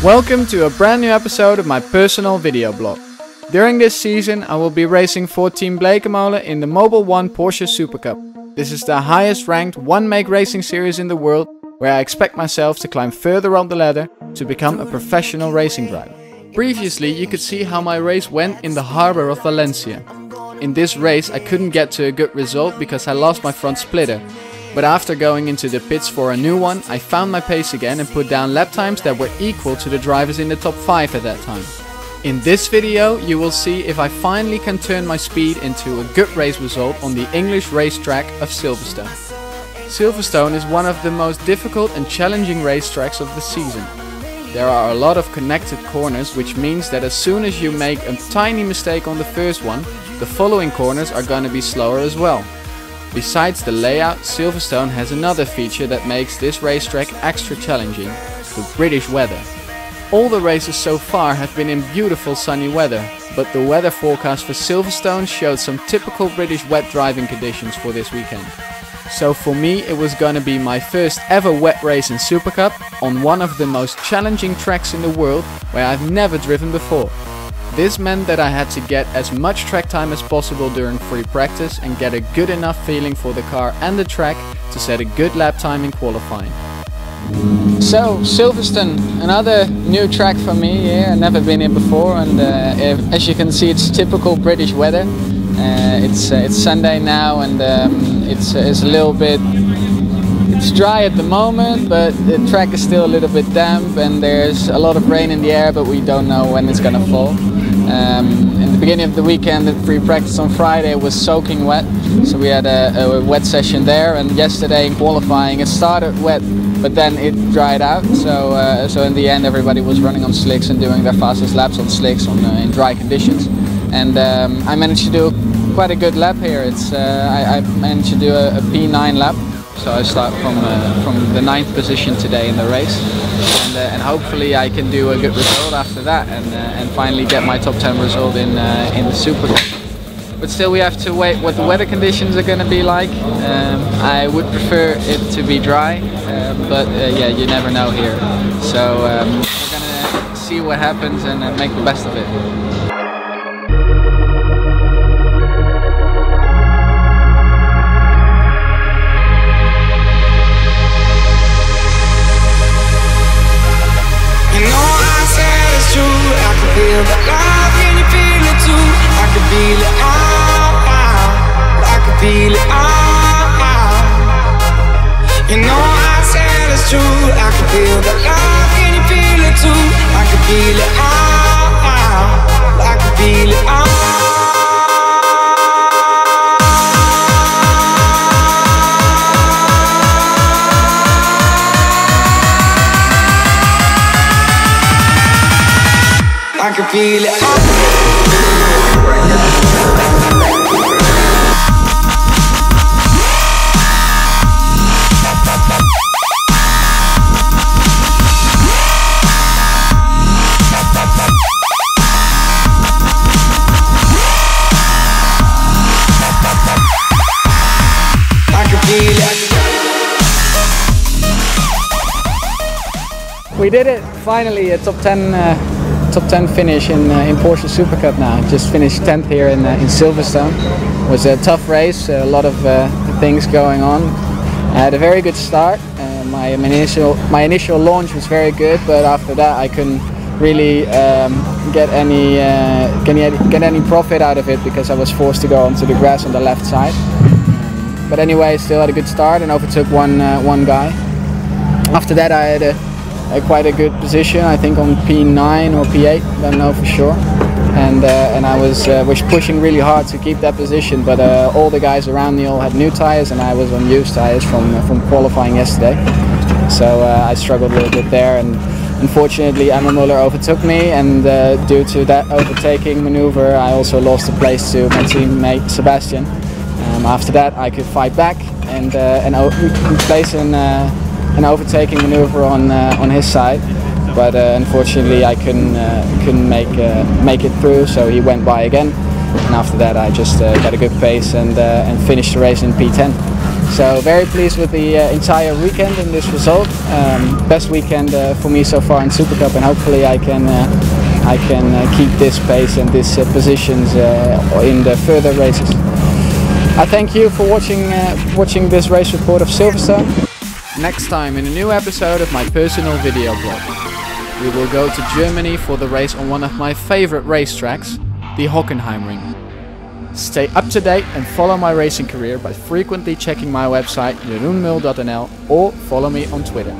Welcome to a brand new episode of my personal video blog. During this season I will be racing for Team Bleekemolen in the Mobile 1 Porsche Supercup. This is the highest ranked one-make racing series in the world, where I expect myself to climb further on the ladder to become a professional racing driver. Previously you could see how my race went in the harbour of Valencia. In this race I couldn't get to a good result because I lost my front splitter. But after going into the pits for a new one, I found my pace again and put down lap times that were equal to the drivers in the top 5 at that time. In this video you will see if I finally can turn my speed into a good race result on the English racetrack of Silverstone. Silverstone is one of the most difficult and challenging racetracks of the season. There are a lot of connected corners, which means that as soon as you make a tiny mistake on the first one, the following corners are gonna be slower as well. Besides the layout, Silverstone has another feature that makes this racetrack extra challenging: the British weather. All the races so far have been in beautiful sunny weather, but the weather forecast for Silverstone showed some typical British wet driving conditions for this weekend. So for me it was gonna be my first ever wet race in Supercup on one of the most challenging tracks in the world, where I've never driven before. This meant that I had to get as much track time as possible during free practice and get a good enough feeling for the car and the track to set a good lap time in qualifying. So Silverstone, another new track for me here. I've never been here before, and as you can see it's typical British weather. It's Sunday now, and it's a little bit, it's dry at the moment, but the track is still a little bit damp and there's a lot of rain in the air, but we don't know when it's gonna fall. In the beginning of the weekend at free practice on Friday it was soaking wet, so we had a wet session there, and yesterday in qualifying it started wet but then it dried out, so in the end everybody was running on slicks and doing their fastest laps on slicks in dry conditions. And I managed to do quite a good lap here. I managed to do a P9 lap. So I start from the 9th position today in the race, and hopefully I can do a good result after that, and finally get my top 10 result in the Supercup. But still we have to wait what the weather conditions are going to be like. I would prefer it to be dry, but yeah, you never know here. So we're going to see what happens and make the best of it. Feel the love, can you feel it too? I can feel it, I can feel it, You know I said it's true. I can feel the love, can you feel it too? I can feel it, I can feel it, I can feel it. We did it finally, a top 10 finish in Porsche Supercup now. Just finished 10th here in Silverstone. It was a tough race, a lot of things going on. I had a very good start. My initial launch was very good, but after that I couldn't really get any profit out of it because I was forced to go onto the grass on the left side. But anyway, still had a good start and overtook one guy. After that I had quite a good position, I think on P9 or P8, don't know for sure, and I was pushing really hard to keep that position, but all the guys around me all had new tires and I was on used tires from qualifying yesterday, so I struggled a little bit there, and unfortunately Jeroen Mul overtook me, and due to that overtaking maneuver I also lost the place to my teammate Sebastian. After that I could fight back and place an overtaking maneuver on his side, but unfortunately I couldn't make it through, so he went by again, and after that I just got a good pace and finished the race in P10. So very pleased with the entire weekend and this result. Best weekend for me so far in Supercup, and hopefully I can keep this pace and these positions in the further races. I thank you for watching this race report of Silverstone. Next time in a new episode of my personal video blog. We will go to Germany for the race on one of my favorite racetracks, the Hockenheimring. Stay up to date and follow my racing career by frequently checking my website jeroenmul.nl or follow me on Twitter.